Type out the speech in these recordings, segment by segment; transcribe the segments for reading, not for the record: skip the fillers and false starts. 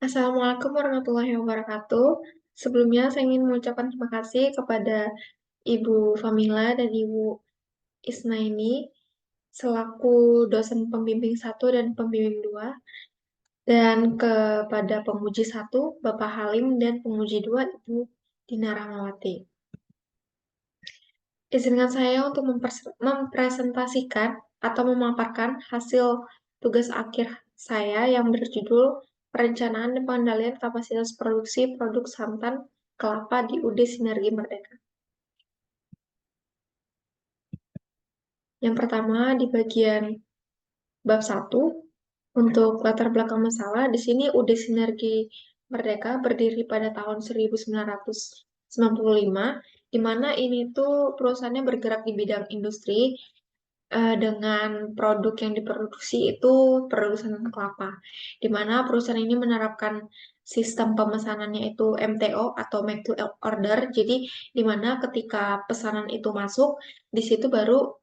Assalamualaikum warahmatullahi wabarakatuh. Sebelumnya saya ingin mengucapkan terima kasih kepada Ibu Famila dan Ibu Isnaini selaku dosen pembimbing 1 dan pembimbing 2 dan kepada penguji 1 Bapak Halim dan penguji 2 Ibu Dina Rahmawati. Izinkan saya untuk mempresentasikan atau memaparkan hasil tugas akhir saya yang berjudul Perencanaan dan Pengendalian Kapasitas Produksi Produk Santan Kelapa di UD Sinergi Merdeka. Yang pertama di bagian bab 1 untuk latar belakang masalah, di sini UD Sinergi Merdeka berdiri pada tahun 1995, di mana ini tuh perusahaannya bergerak di bidang industri dengan produk yang diproduksi itu produksi kelapa, di mana perusahaan ini menerapkan sistem pemesanannya itu MTO atau Make to Order. Jadi, di mana ketika pesanan itu masuk, di situ baru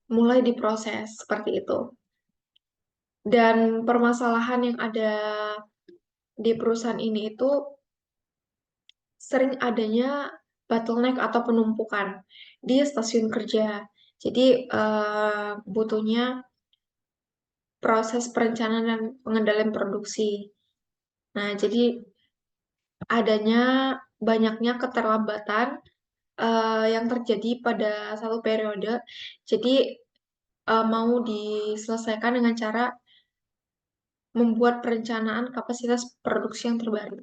mulai diproses seperti itu. Dan permasalahan yang ada di perusahaan ini itu sering adanya bottleneck atau penumpukan di stasiun kerja. Jadi, butuhnya proses perencanaan dan pengendalian produksi. Nah, jadi adanya banyaknya keterlambatan yang terjadi pada satu periode. Jadi mau diselesaikan dengan cara membuat perencanaan kapasitas produksi yang terbaru.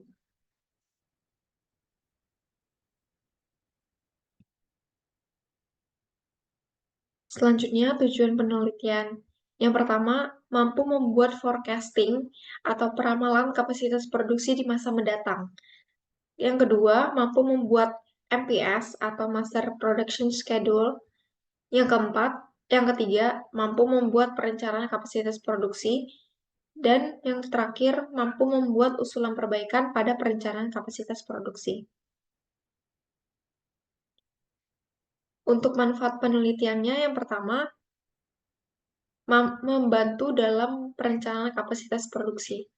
Selanjutnya, tujuan penelitian. Yang pertama, mampu membuat forecasting atau peramalan kapasitas produksi di masa mendatang. Yang kedua, mampu membuat MPS atau Master Production Schedule. Yang ketiga, mampu membuat perencanaan kapasitas produksi. Dan yang terakhir, mampu membuat usulan perbaikan pada perencanaan kapasitas produksi. Untuk manfaat penelitiannya, yang pertama, membantu dalam perencanaan kapasitas produksi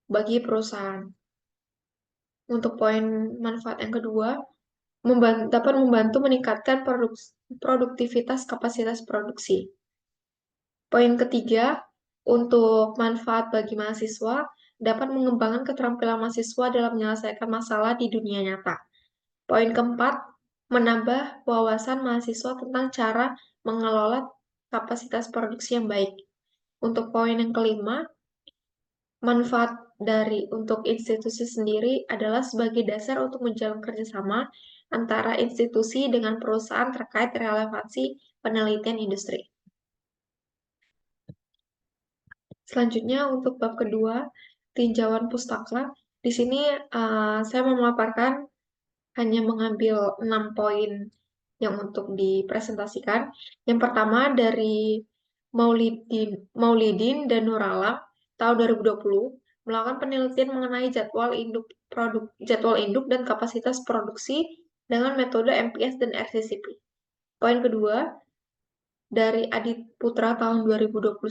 bagi perusahaan. Untuk poin manfaat yang kedua, dapat membantu meningkatkan produktivitas kapasitas produksi. Poin ketiga, untuk manfaat bagi mahasiswa, dapat mengembangkan keterampilan mahasiswa dalam menyelesaikan masalah di dunia nyata. Poin keempat, menambah wawasan mahasiswa tentang cara mengelola kapasitas produksi yang baik. Untuk poin yang kelima, manfaat untuk institusi sendiri adalah sebagai dasar untuk menjalin kerjasama antara institusi dengan perusahaan terkait relevansi penelitian industri. Selanjutnya untuk bab kedua, tinjauan pustaka. Di sini saya memaparkan hanya mengambil 6 poin yang untuk dipresentasikan. Yang pertama dari Maulidin dan Nuralam tahun 2020 melakukan penelitian mengenai jadwal induk dan kapasitas produksi dengan metode MPS dan RCCP. Poin kedua, dari Adit Putra tahun 2021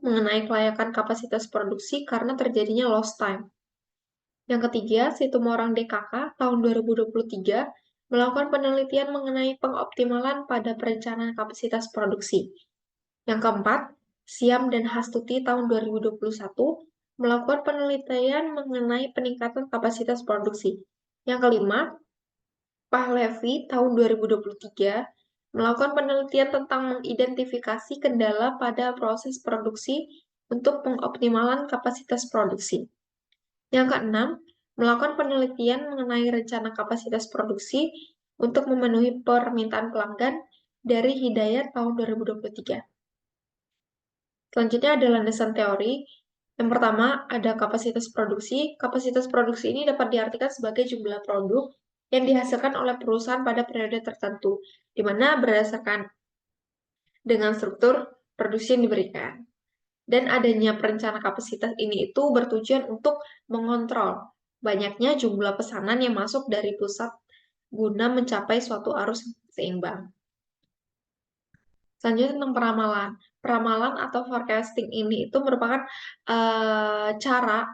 mengenai kelayakan kapasitas produksi karena terjadinya lost time. Yang ketiga, Situmorang DKK tahun 2023 melakukan penelitian mengenai pengoptimalan pada perencanaan kapasitas produksi. Yang keempat, Siam dan Hastuti tahun 2021 melakukan penelitian mengenai peningkatan kapasitas produksi. Yang kelima, Pahlevi tahun 2023 melakukan penelitian tentang mengidentifikasi kendala pada proses produksi untuk pengoptimalan kapasitas produksi. Yang keenam, melakukan penelitian mengenai rencana kapasitas produksi untuk memenuhi permintaan pelanggan dari Hidayat tahun 2023. Selanjutnya ada landasan teori. Yang pertama, ada kapasitas produksi. Kapasitas produksi ini dapat diartikan sebagai jumlah produk yang dihasilkan oleh perusahaan pada periode tertentu, di mana berdasarkan dengan struktur produksi yang diberikan. Dan adanya perencana kapasitas ini itu bertujuan untuk mengontrol banyaknya jumlah pesanan yang masuk dari pusat guna mencapai suatu arus seimbang. Selanjutnya tentang peramalan. Ramalan atau forecasting ini itu merupakan cara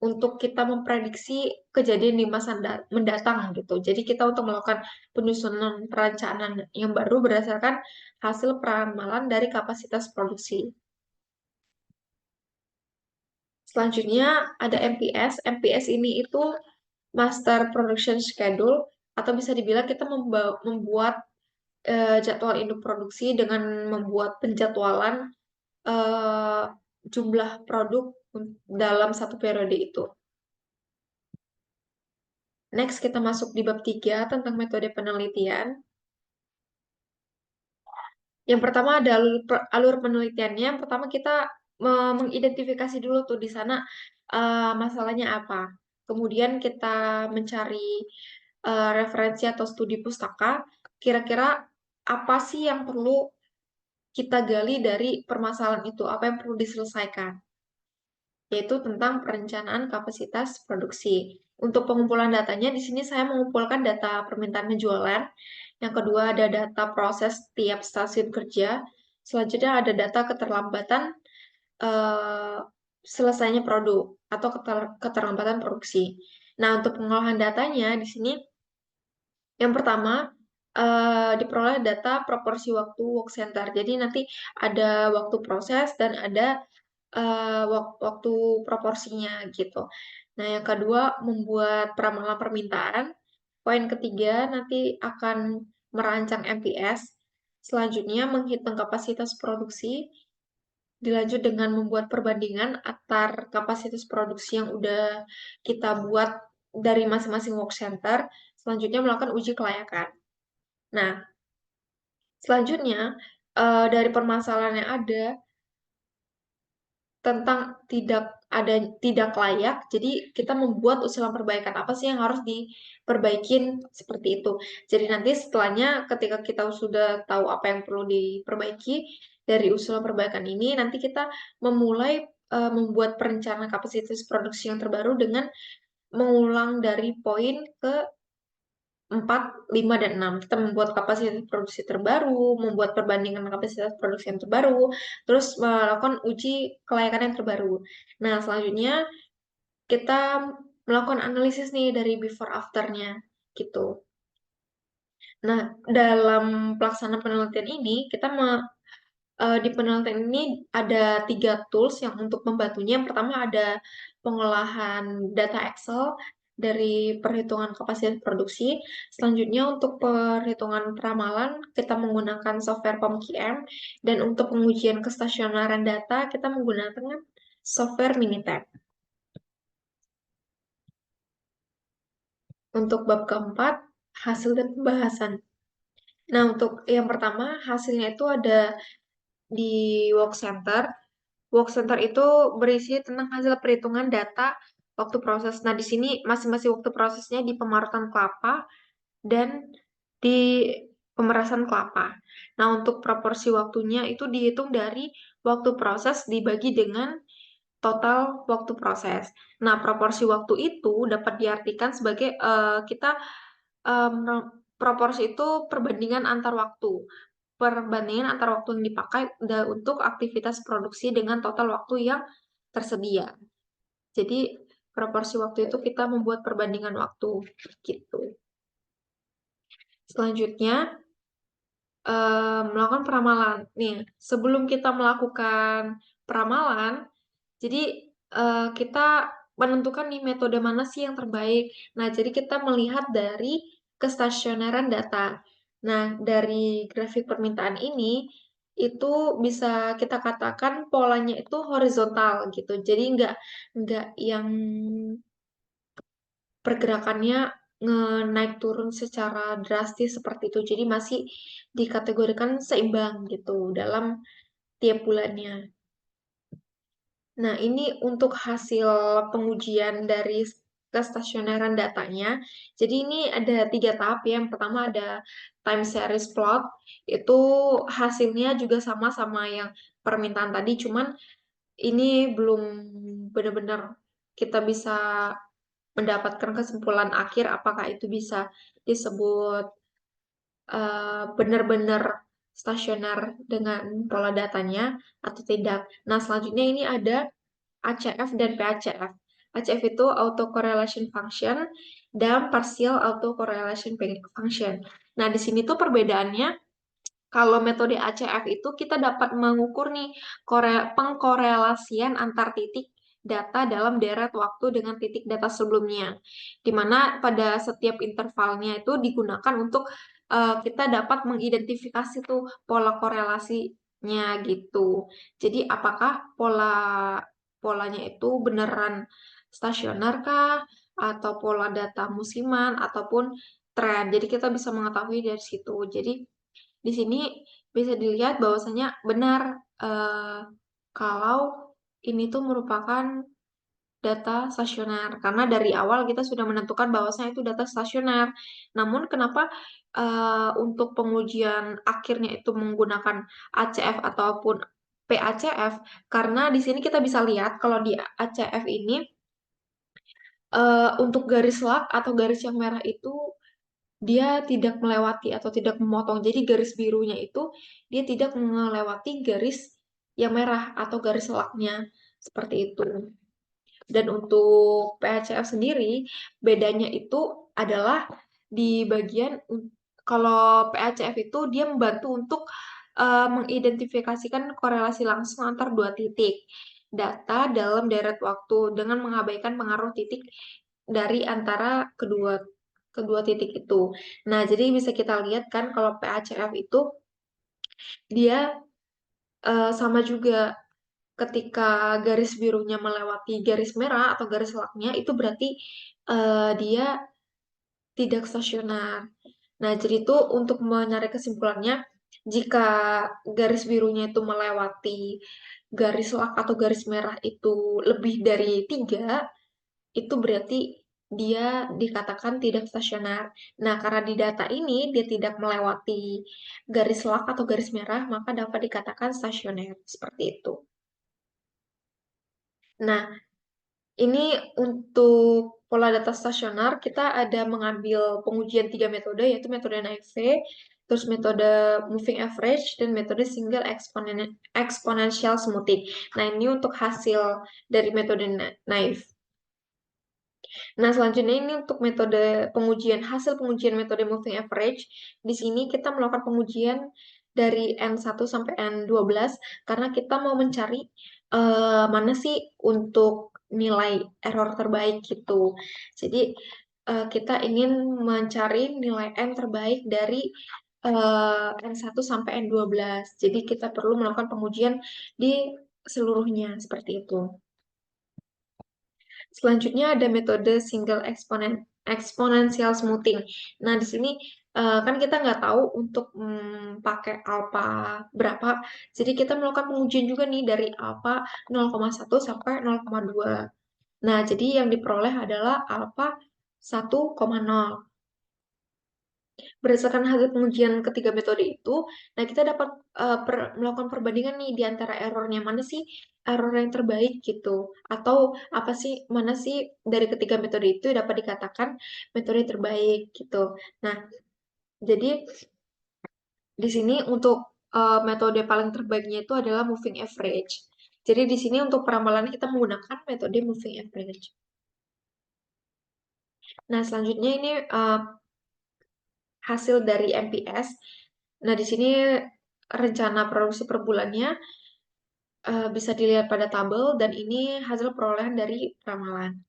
untuk kita memprediksi kejadian di masa mendatang gitu. Jadi kita untuk melakukan penyusunan perencanaan yang baru berdasarkan hasil peramalan dari kapasitas produksi. Selanjutnya ada MPS. MPS ini itu Master Production Schedule, atau bisa dibilang kita membuat jadwal induk produksi dengan membuat penjadwalan eh, jumlah produk dalam satu periode itu. Next, kita masuk di bab 3 tentang metode penelitian. Yang pertama ada alur penelitiannya. Yang pertama kita mengidentifikasi dulu tuh di sana masalahnya apa. Kemudian kita mencari referensi atau studi pustaka. Kira-kira apa sih yang perlu kita gali dari permasalahan itu? Apa yang perlu diselesaikan? Yaitu tentang perencanaan kapasitas produksi. Untuk pengumpulan datanya, di sini saya mengumpulkan data permintaan penjualan. Yang kedua ada data proses tiap stasiun kerja. Selanjutnya ada data keterlambatan eh, selesainya produk atau keterlambatan produksi. Nah, untuk pengolahan datanya di sini yang pertama diperoleh data proporsi waktu work center. Jadi nanti ada waktu proses dan ada waktu proporsinya gitu. Nah, yang kedua membuat peramalan permintaan. Poin ketiga nanti akan merancang MPS. Selanjutnya menghitung kapasitas produksi. Dilanjut dengan membuat perbandingan antar kapasitas produksi yang udah kita buat dari masing-masing work center. Selanjutnya melakukan uji kelayakan. Nah, selanjutnya dari permasalahan yang ada tentang tidak layak, jadi kita membuat usulan perbaikan apa sih yang harus diperbaikin seperti itu. Jadi nanti setelahnya ketika kita sudah tahu apa yang perlu diperbaiki dari usulan perbaikan ini, nanti kita memulai membuat perencanaan kapasitas produksi yang terbaru dengan mengulang dari poin ke 4, 5, dan 6. Kita membuat kapasitas produksi terbaru, membuat perbandingan kapasitas produksi yang terbaru, terus melakukan uji kelayakan yang terbaru. Nah, selanjutnya kita melakukan analisis nih dari before after-nya gitu. Nah, dalam pelaksanaan penelitian ini, di penelitian ini ada 3 tools yang untuk membantunya. Yang pertama ada pengolahan data Excel dari perhitungan kapasitas produksi. Selanjutnya untuk perhitungan peramalan kita menggunakan software POMQM, dan untuk pengujian kestasionaran data kita menggunakan software Minitab. Untuk bab keempat, hasil dan pembahasan. Nah, untuk yang pertama, hasilnya itu ada di Work Center. Work Center itu berisi tentang hasil perhitungan data waktu proses. Nah, di sini masing-masing waktu prosesnya di pemarutan kelapa dan di pemerasan kelapa. Nah, untuk proporsi waktunya itu dihitung dari waktu proses dibagi dengan total waktu proses. Nah, proporsi waktu itu dapat diartikan sebagai proporsi itu perbandingan antar waktu. Perbandingan antar waktu yang dipakai untuk aktivitas produksi dengan total waktu yang tersedia. Jadi, proporsi waktu itu kita membuat perbandingan waktu gitu. Selanjutnya, melakukan peramalan. Nih, sebelum kita melakukan peramalan, jadi kita menentukan nih metode mana sih yang terbaik. Nah, jadi kita melihat dari kestasioneran data. Nah, dari grafik permintaan ini itu bisa kita katakan polanya itu horizontal gitu. Jadi nggak yang pergerakannya naik turun secara drastis seperti itu. Jadi masih dikategorikan seimbang gitu dalam tiap bulannya. Nah, ini untuk hasil pengujian dari kestasioneran datanya. Jadi ini ada 3 tahap ya. Yang pertama ada time series plot. Itu hasilnya juga sama-sama yang permintaan tadi, cuman ini belum benar-benar kita bisa mendapatkan kesimpulan akhir apakah itu bisa disebut benar-benar stasioner dengan pola datanya atau tidak. Nah, selanjutnya ini ada ACF dan PACF. ACF itu autocorrelation function dan partial autocorrelation function. Nah, di sini tuh perbedaannya kalau metode ACF itu kita dapat mengukur nih pengkorelasian antar titik data dalam deret waktu dengan titik data sebelumnya. Di mana pada setiap intervalnya itu digunakan untuk kita dapat mengidentifikasi tuh pola korelasinya gitu. Jadi apakah polanya itu beneran stasioner kah atau pola data musiman ataupun tren. Jadi kita bisa mengetahui dari situ. Jadi di sini bisa dilihat bahwasanya benar kalau ini tuh merupakan data stasioner karena dari awal kita sudah menentukan bahwasanya itu data stasioner. Namun kenapa untuk pengujian akhirnya itu menggunakan ACF ataupun PACF? Karena di sini kita bisa lihat kalau di ACF ini untuk garis lak atau garis yang merah itu dia tidak melewati atau tidak memotong. Jadi garis birunya itu dia tidak melewati garis yang merah atau garis laknya seperti itu. Dan untuk PHCF sendiri bedanya itu adalah di bagian kalau PHCF itu dia membantu untuk mengidentifikasikan korelasi langsung antar dua titik data dalam deret waktu dengan mengabaikan pengaruh titik dari antara kedua kedua titik itu. Nah, jadi bisa kita lihat kan kalau PACF itu dia sama juga ketika garis birunya melewati garis merah atau garis laknya itu berarti dia tidak stasioner. Nah, jadi itu untuk mencari kesimpulannya jika garis birunya itu melewati garis lak atau garis merah itu lebih dari 3, itu berarti dia dikatakan tidak stasioner. Nah, karena di data ini dia tidak melewati garis lak atau garis merah, maka dapat dikatakan stasioner. Seperti itu. Nah, ini untuk pola data stasioner, kita ada mengambil pengujian 3 metode, yaitu metode NIV, terus metode moving average, dan metode single exponential smoothing. Nah, ini untuk hasil dari metode naive. Nah, selanjutnya ini untuk metode pengujian, hasil pengujian metode moving average. Di sini kita melakukan pengujian dari N1 sampai N12 karena kita mau mencari mana sih untuk nilai error terbaik gitu. Jadi kita ingin mencari nilai N terbaik dari N1 sampai N12. Jadi kita perlu melakukan pengujian di seluruhnya seperti itu. Selanjutnya ada metode single exponential smoothing. Nah, di sini kan kita nggak tahu untuk pakai alpha berapa. Jadi kita melakukan pengujian juga nih dari alpha 0,1 sampai 0,2. Nah, jadi yang diperoleh adalah alpha 1,0. Berdasarkan hasil pengujian ketiga metode itu, nah kita dapat melakukan perbandingan nih di antara errornya mana sih error yang terbaik gitu, atau apa sih mana sih dari ketiga metode itu dapat dikatakan metode terbaik gitu. Nah, jadi di sini untuk metode paling terbaiknya itu adalah moving average. Jadi di sini untuk peramalan kita menggunakan metode moving average. Nah, selanjutnya ini hasil dari MPS. Nah, di sini rencana produksi per bulannya bisa dilihat pada tabel dan ini hasil perolehan dari ramalan.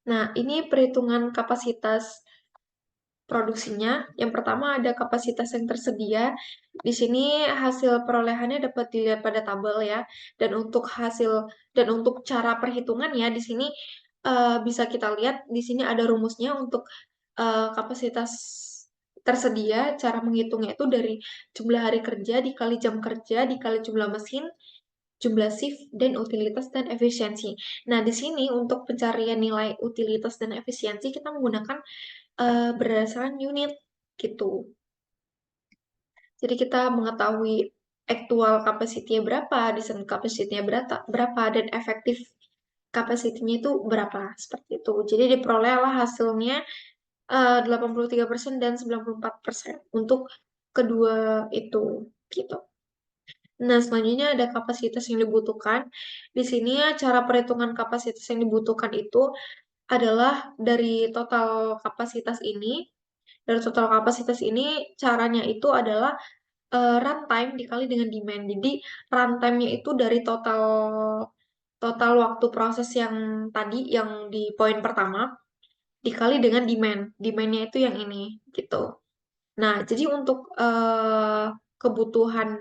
Nah, ini perhitungan kapasitas produksinya. Yang pertama ada kapasitas yang tersedia. Di sini hasil perolehannya dapat dilihat pada tabel ya. Dan untuk cara perhitungannya di sini bisa kita lihat di sini ada rumusnya untuk kapasitas tersedia. Cara menghitungnya itu dari jumlah hari kerja dikali jam kerja dikali jumlah mesin, jumlah shift, dan utilitas dan efisiensi. Nah, di sini untuk pencarian nilai utilitas dan efisiensi kita menggunakan berdasarkan unit gitu. Jadi kita mengetahui actual capacity-nya berapa, design capacity-nya berapa, dan efektif capacity-nya itu berapa, seperti itu. Jadi diperolehlah hasilnya 83% dan 94% untuk kedua itu gitu. Nah, selanjutnya ada kapasitas yang dibutuhkan. Di sini ya, cara perhitungan kapasitas yang dibutuhkan itu adalah dari total kapasitas ini. Dari total kapasitas ini caranya itu adalah runtime dikali dengan demand. Jadi runtime-nya itu dari total total waktu proses yang tadi yang di poin pertama dikali dengan demand. Demand-nya itu yang ini gitu. Nah, jadi untuk kebutuhan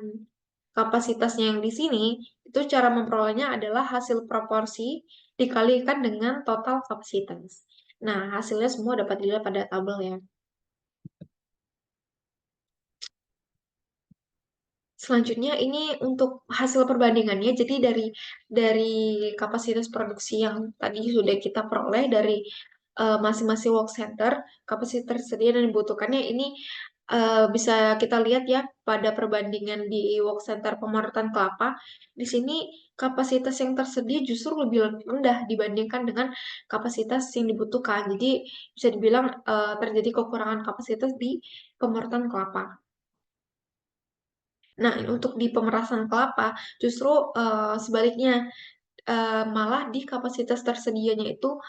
kapasitasnya yang di sini, itu cara memperolehnya adalah hasil proporsi dikalikan dengan total kapasitas. Nah, hasilnya semua dapat dilihat pada tabel ya. Selanjutnya ini untuk hasil perbandingannya. Jadi dari kapasitas produksi yang tadi sudah kita peroleh dari masing-masing work center, kapasitas tersedia dan dibutuhkannya ini bisa kita lihat ya pada perbandingan di work center pemorotan kelapa. Di sini kapasitas yang tersedia justru lebih rendah dibandingkan dengan kapasitas yang dibutuhkan. Jadi bisa dibilang terjadi kekurangan kapasitas di pemorotan kelapa. Nah, untuk di pemerasan kelapa, justru sebaliknya, malah di kapasitas tersedianya itu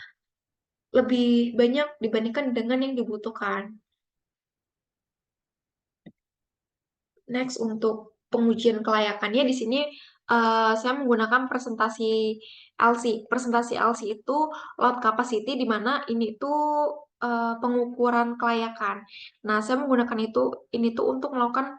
lebih banyak dibandingkan dengan yang dibutuhkan. Next, untuk pengujian kelayakannya di sini saya menggunakan presentasi LC. Presentasi LC itu load capacity di mana ini tuh pengukuran kelayakan. Nah, saya menggunakan ini tuh untuk melakukan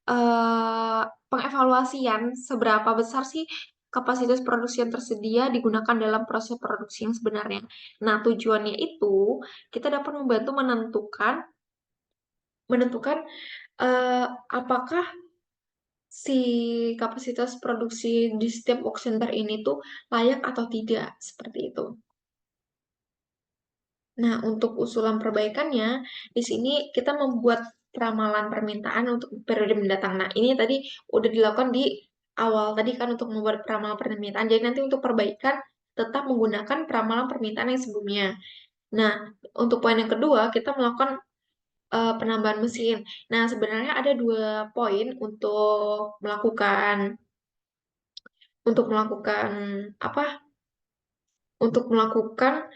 eh, pengevaluasian seberapa besar sih kapasitas produksi yang tersedia digunakan dalam proses produksi yang sebenarnya. Nah, tujuannya itu kita dapat membantu menentukan menentukan eh, apakah si kapasitas produksi di setiap work center ini tuh layak atau tidak, seperti itu. Nah, untuk usulan perbaikannya, di sini kita membuat ramalan permintaan untuk periode mendatang. Nah, ini tadi udah dilakukan di awal tadi kan untuk membuat ramalan permintaan. Jadi nanti untuk perbaikan tetap menggunakan ramalan permintaan yang sebelumnya. Nah, untuk poin yang kedua, kita melakukan penambahan mesin. Nah, sebenarnya ada dua poin untuk melakukan apa? Untuk melakukan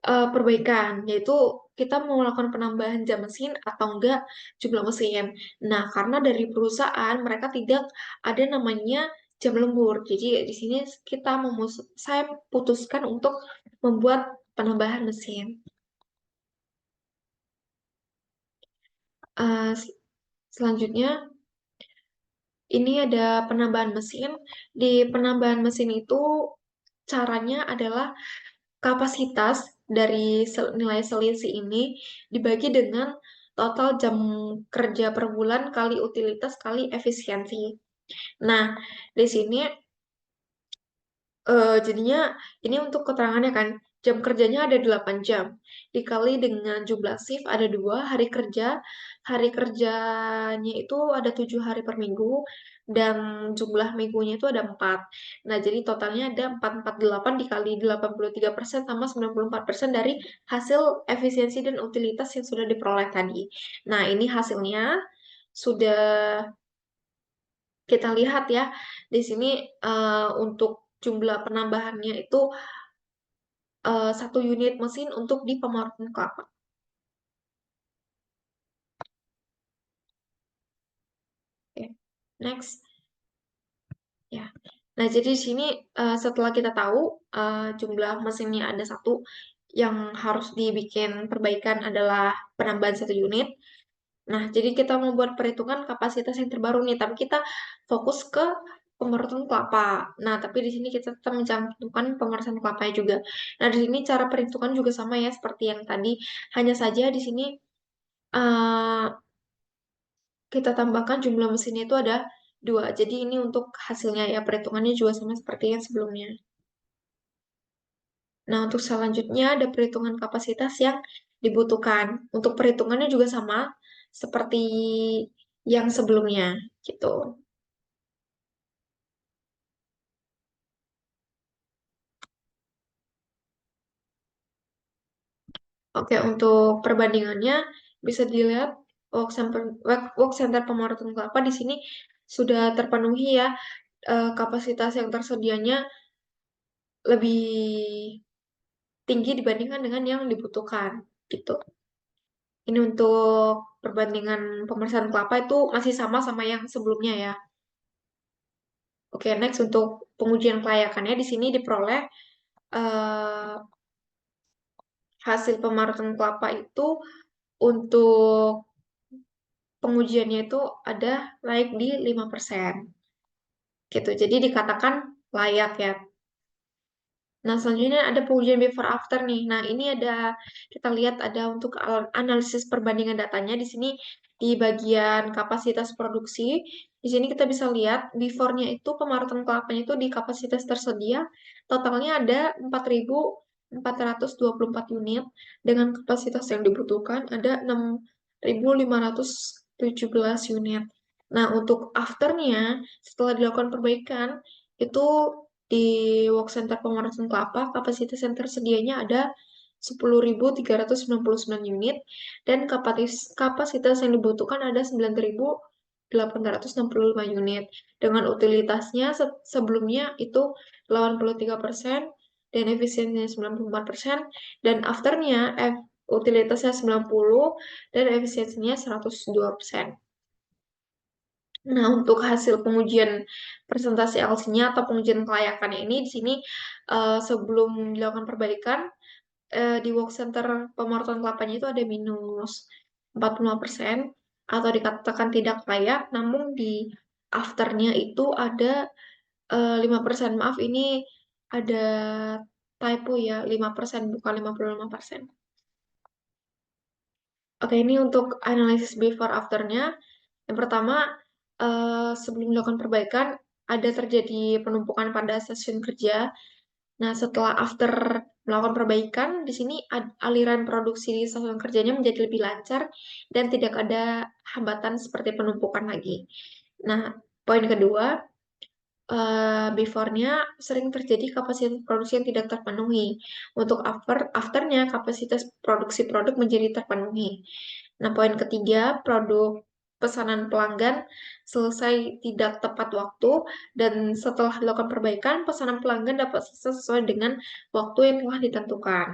perbaikan, yaitu kita mau melakukan penambahan jam mesin atau enggak jumlah mesin. Nah, karena dari perusahaan mereka tidak ada namanya jam lembur. Jadi di sini saya putuskan untuk membuat penambahan mesin. Eh, Selanjutnya ini ada penambahan mesin. Di penambahan mesin itu caranya adalah kapasitas dari nilai selisih ini dibagi dengan total jam kerja per bulan kali utilitas kali efisiensi. Nah, di sini jadinya ini untuk keterangannya kan, jam kerjanya ada 8 jam. Dikali dengan jumlah shift ada 2 hari kerjanya itu ada 7 hari per minggu, dan jumlah minggunya itu ada 4. Nah, jadi totalnya ada 448 dikali 83% sama 94% dari hasil efisiensi dan utilitas yang sudah diperoleh tadi. Nah, ini hasilnya sudah kita lihat ya. Di sini untuk jumlah penambahannya itu 1 unit mesin untuk di pemorotan kelapa. Oke. Next. Ya. Nah, jadi di sini setelah kita tahu jumlah mesinnya ada 1, yang harus dibikin perbaikan adalah penambahan 1 unit. Nah, jadi kita membuat perhitungan kapasitas yang terbaru nih, tapi kita fokus ke pemorotan kelapa. Nah, tapi di sini kita tetap mencantumkan pemorotan kelapa juga. Nah, di sini cara perhitungan juga sama ya seperti yang tadi. Hanya saja di sini eh, kita tambahkan jumlah mesinnya itu ada 2. Jadi ini untuk hasilnya ya perhitungannya juga sama seperti yang sebelumnya. Nah, untuk selanjutnya ada perhitungan kapasitas yang dibutuhkan. Untuk perhitungannya juga sama seperti yang sebelumnya gitu. Oke, untuk perbandingannya bisa dilihat work center pemrotan kelapa di sini sudah terpenuhi ya, kapasitas yang tersedianya lebih tinggi dibandingkan dengan yang dibutuhkan gitu. Ini untuk perbandingan pemeriksaan kelapa itu masih sama yang sebelumnya ya. Oke, next untuk pengujian kelayakannya di sini diperoleh eh, hasil pemrotan kelapa itu untuk pengujiannya itu ada naik di 5%. Gitu. Jadi dikatakan layak ya. Nah, selanjutnya ada pengujian before after nih. Nah, ini ada kita lihat ada untuk analisis perbandingan datanya di sini di bagian kapasitas produksi. Di sini kita bisa lihat before-nya itu pemorotan kelapanya itu di kapasitas tersedia totalnya ada 4.424 unit dengan kapasitas yang dibutuhkan ada 6.517 unit. Nah, untuk afternya setelah dilakukan perbaikan itu di Work Center Pemanasan Kelapa, kapasitas yang tersedianya ada 10.399 unit dan kapasitas yang dibutuhkan ada 9.865 unit. Dengan utilitasnya sebelumnya itu 83% dan efisiensinya 94% dan afternya utilitasnya 90 dan efisiensinya 102%. Nah, untuk hasil pengujian presentasi LC-nya atau pengujian kelayakannya ini di sini sebelum dilakukan perbaikan di work center pemorotan kelapanya itu ada minus 45% atau dikatakan tidak layak, namun di afternya itu ada 5%. Maaf, ini ada typo ya, 5% bukan 55%. Oke, ini untuk analisis before afternya. Yang pertama, sebelum dilakukan perbaikan, ada terjadi penumpukan pada stasiun kerja. Nah, setelah after melakukan perbaikan, di sini aliran produksi di stasiun kerjanya menjadi lebih lancar dan tidak ada hambatan seperti penumpukan lagi. Nah, poin kedua, before-nya sering terjadi kapasitas produksi yang tidak terpenuhi. Untuk afternya kapasitas produksi produk menjadi terpenuhi. Nah, poin ketiga, produk pesanan pelanggan selesai tidak tepat waktu dan setelah dilakukan perbaikan, pesanan pelanggan dapat selesai sesuai dengan waktu yang telah ditentukan.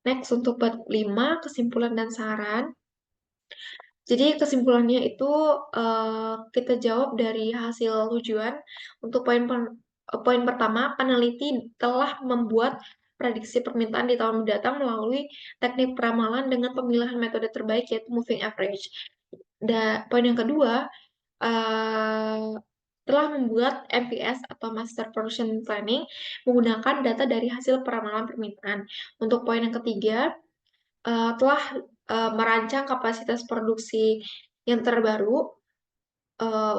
Next, untuk bab 5, kesimpulan dan saran. Jadi kesimpulannya itu kita jawab dari hasil tujuan. Untuk poin pertama, peneliti telah membuat prediksi permintaan di tahun mendatang melalui teknik peramalan dengan pemilihan metode terbaik yaitu moving average. Dan poin yang kedua, uh, telah membuat MPS atau Master Production Planning menggunakan data dari hasil peramalan permintaan. Untuk poin yang ketiga, telah merancang kapasitas produksi yang terbaru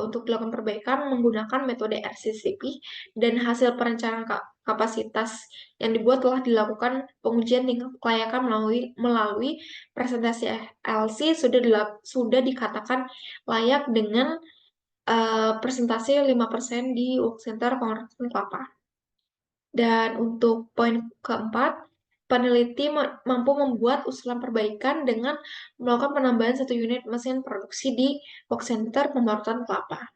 untuk dilakukan perbaikan menggunakan metode RCCP dan hasil perencanaan kapasitas yang dibuat telah dilakukan pengujian tingkat kelayakan melalui presentasi LC sudah dikatakan layak dengan presentasi 5% di Work Center Pengrajin Kelapa. Dan untuk poin keempat, peneliti mampu membuat usulan perbaikan dengan melakukan penambahan 1 unit mesin produksi di Work Center Pembarutan Kelapa.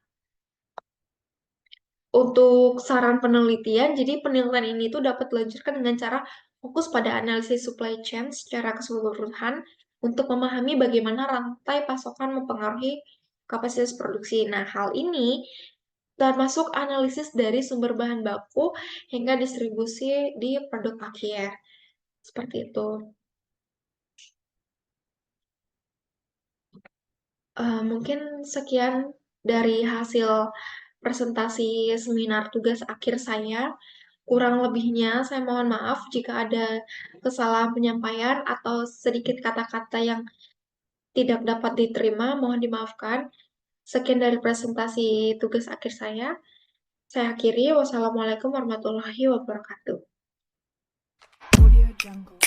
Untuk saran penelitian, jadi penelitian ini tuh dapat dilanjutkan dengan cara fokus pada analisis supply chain secara keseluruhan untuk memahami bagaimana rantai pasokan mempengaruhi kapasitas produksi. Nah, hal ini termasuk analisis dari sumber bahan baku hingga distribusi di produk akhir. Seperti itu. Mungkin sekian dari hasil presentasi seminar tugas akhir saya. Kurang lebihnya, saya mohon maaf jika ada kesalahan penyampaian atau sedikit kata-kata yang tidak dapat diterima, mohon dimaafkan. Sekian dari presentasi tugas akhir saya. Saya akhiri. Wassalamualaikum warahmatullahi wabarakatuh. Audio Jungle.